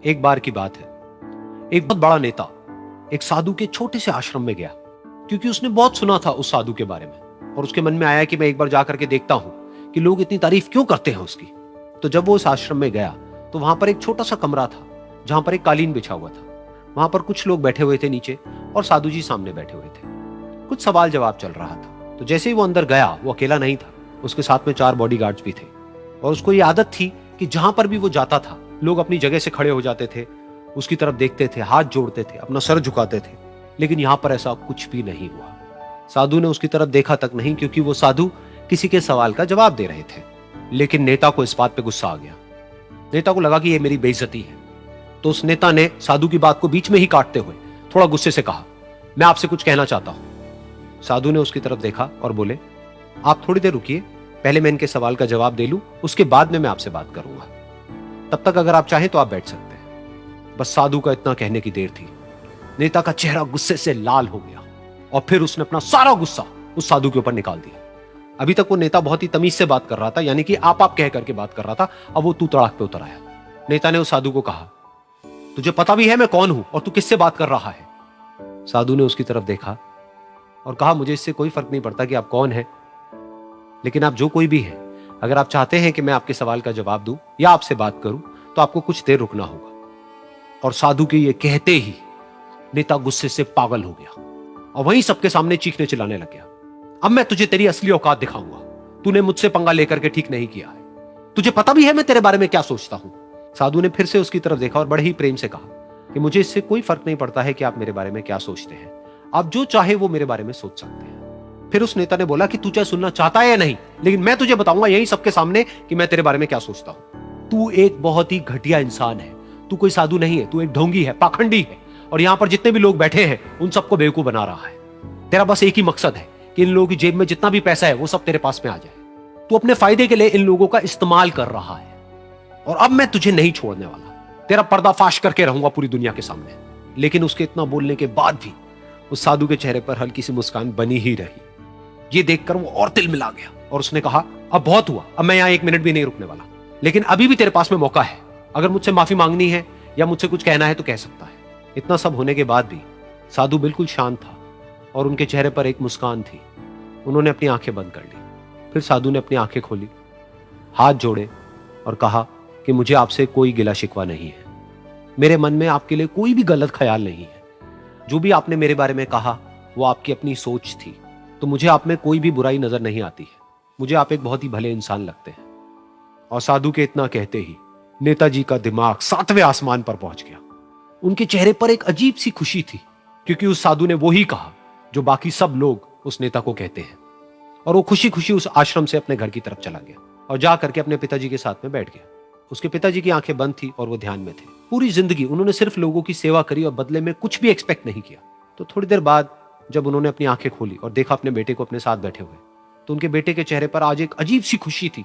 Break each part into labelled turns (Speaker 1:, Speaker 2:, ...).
Speaker 1: एक बार की बात है, एक बहुत बड़ा नेता एक साधु के छोटे से आश्रम में गया, क्योंकि उसने बहुत सुना था उस साधु के बारे में और उसके मन में आया कि मैं एक बार जाकर के देखता हूं कि लोग इतनी तारीफ क्यों करते हैं उसकी। तो जब वो उस आश्रम में गया तो वहां पर एक छोटा सा कमरा था जहां पर एक कालीन बिछा हुआ था। वहां पर कुछ लोग बैठे हुए थे नीचे और साधु जी सामने बैठे हुए थे। कुछ सवाल जवाब चल रहा था। तो जैसे ही वो अंदर गया, वो अकेला नहीं था, उसके साथ में 4 बॉडीगार्ड्स भी थे और उसको ये आदत थी कि जहां पर भी वो जाता था लोग अपनी जगह से खड़े हो जाते थे, उसकी तरफ देखते थे, हाथ जोड़ते थे, अपना सर झुकाते थे। लेकिन यहां पर ऐसा कुछ भी नहीं हुआ। साधु ने उसकी तरफ देखा तक नहीं, क्योंकि वो साधु किसी के सवाल का जवाब दे रहे थे। लेकिन नेता को इस बात पे गुस्सा आ गया। नेता को लगा कि ये मेरी बेइज्जती है। तो उस नेता ने साधु की बात को बीच में ही काटते हुए थोड़ा गुस्से से कहा, मैं आपसे कुछ कहना चाहता हूं। साधु ने उसकी तरफ देखा और बोले, आप थोड़ी देर रुकिए, पहले मैं इनके सवाल का जवाब दे लूं, उसके बाद में मैं आपसे बात करूंगा। तब तक अगर आप चाहें तो आप बैठ सकते हैं। बस साधु का इतना कहने की देर थी। नेता का चेहरा गुस्से से लाल हो गया और फिर उसने अपना सारा गुस्सा उस साधु के ऊपर निकाल दिया। अभी तक वो नेता बहुत ही तमीज से बात कर रहा था, यानी कि आप कह करके बात कर रहा था। अब वो तू तड़ाक पे उतर आया। नेता ने उस साधु को कहा, तुझे पता भी है मैं कौन हूं और तू किससे बात कर रहा है? साधु ने उसकी तरफ देखा और कहा, मुझे इससे कोई फर्क नहीं पड़ता कि आप कौन हैं, लेकिन आप जो कोई भी हैं, अगर आप चाहते हैं कि मैं आपके सवाल का जवाब दूं या आपसे बात करूं तो आपको कुछ देर रुकना होगा। और साधु के ये कहते ही नेता गुस्से से पागल हो गया और वहीं सबके सामने चीखने चिल्लाने लग गया, अब मैं तुझे तेरी असली औकात दिखाऊंगा। तूने मुझसे पंगा लेकर के ठीक नहीं किया है। तुझे पता भी है मैं तेरे बारे में क्या सोचता हूं। साधु ने फिर से उसकी तरफ देखा और बड़े ही प्रेम से कहा कि मुझे इससे कोई फर्क नहीं पड़ता है कि आप मेरे बारे में क्या सोचते हैं। आप जो चाहे वो मेरे बारे में सोच सकते हैं। फिर उस नेता ने बोला कि तू चाहे सुनना चाहता है या नहीं, लेकिन मैं तुझे बताऊंगा यही सबके सामने कि मैं तेरे बारे में क्या सोचता हूं। तू एक बहुत ही घटिया इंसान है। तू कोई साधु नहीं है, तू एक ढोंगी है, पाखंडी है और यहां पर जितने भी लोग बैठे हैं उन सबको बेवकूफ बना रहा है। तेरा बस एक ही मकसद है कि इन लोगों की जेब में जितना भी पैसा है वो सब तेरे पास में आ जाए। तू अपने फायदे के लिए इन लोगों का इस्तेमाल कर रहा है और अब मैं तुझे नहीं छोड़ने वाला। तेरा पर्दाफाश करके रहूंगा पूरी दुनिया के सामने। लेकिन उसके इतना बोलने के बाद भी उस साधु के चेहरे पर हल्की सी मुस्कान बनी ही रही। ये देखकर वो और तिल मिला गया और उसने कहा, अब बहुत हुआ, अब मैं यहां 1 मिनट भी नहीं रुकने वाला। लेकिन अभी भी तेरे पास में मौका है। अगर मुझसे माफी मांगनी है या मुझसे कुछ कहना है तो कह सकता है। इतना सब होने के बाद भी साधु बिल्कुल शांत था और उनके चेहरे पर एक मुस्कान थी। उन्होंने अपनी आंखें बंद कर ली। फिर साधु ने अपनी आंखें खोली, हाथ जोड़े और कहा कि मुझे आपसे कोई गिला शिकवा नहीं है। मेरे मन में आपके लिए कोई भी गलत ख्याल नहीं है। जो भी आपने मेरे बारे में कहा वो आपकी अपनी सोच थी। तो मुझे आप में कोई भी बुराई नजर नहीं आती है। मुझे आप एक बहुत ही भले इंसान लगते हैं। और साधु के इतना कहते ही नेताजी का दिमाग 7वें आसमान पर पहुंच गया। उनके चेहरे पर एक अजीब सी खुशी थी, क्योंकि उस साधु ने वो ही कहा जो बाकी सब लोग उस नेता को कहते हैं। और वो खुशी खुशी उस आश्रम से अपने घर की तरफ चला गया और जा करके अपने पिताजी के साथ में बैठ गया। उसके पिताजी की आंखें बंद थी और वो ध्यान में थे। पूरी जिंदगी उन्होंने सिर्फ लोगों की सेवा करी और बदले में कुछ भी एक्सपेक्ट नहीं किया। तो थोड़ी देर बाद जब उन्होंने अपनी आंखें खोली और देखा अपने बेटे को अपने साथ बैठे हुए, तो उनके बेटे के चेहरे पर आज एक अजीब सी खुशी थी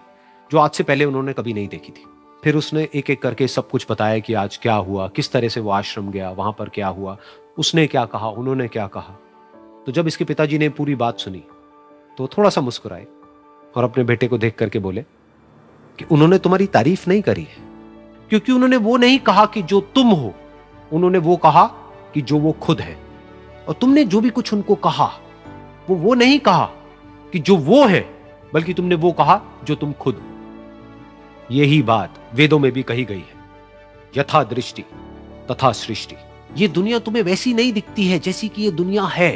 Speaker 1: जो आज से पहले उन्होंने कभी नहीं देखी थी। फिर उसने एक एक करके सब कुछ बताया कि आज क्या हुआ, किस तरह से वो आश्रम गया, वहां पर क्या हुआ, उसने क्या कहा, उन्होंने क्या कहा। तो जब इसके पिताजी ने पूरी बात सुनी तो थोड़ा सा मुस्कुराए और अपने बेटे को देख करके बोले कि उन्होंने तुम्हारी तारीफ नहीं करी है, क्योंकि उन्होंने वो नहीं कहा कि जो तुम हो, उन्होंने वो कहा कि जो वो खुद है। और तुमने जो भी कुछ उनको कहा वो नहीं कहा कि जो वो है, बल्कि तुमने वो कहा जो तुम खुद हो। यही बात वेदों में भी कही गई है, यथा दृष्टि तथा सृष्टि। ये दुनिया तुम्हें वैसी नहीं दिखती है जैसी कि ये दुनिया है।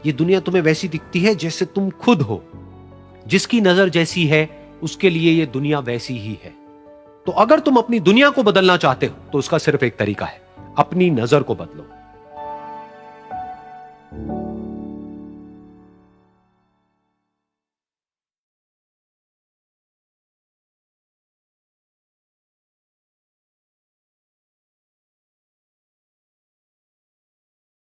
Speaker 1: ये दुनिया तुम्हें वैसी दिखती है जैसे तुम खुद हो। जिसकी नजर जैसी है उसके लिए ये दुनिया वैसी ही है। तो अगर तुम अपनी दुनिया को बदलना चाहते हो तो उसका सिर्फ एक तरीका है, अपनी नजर को बदलो।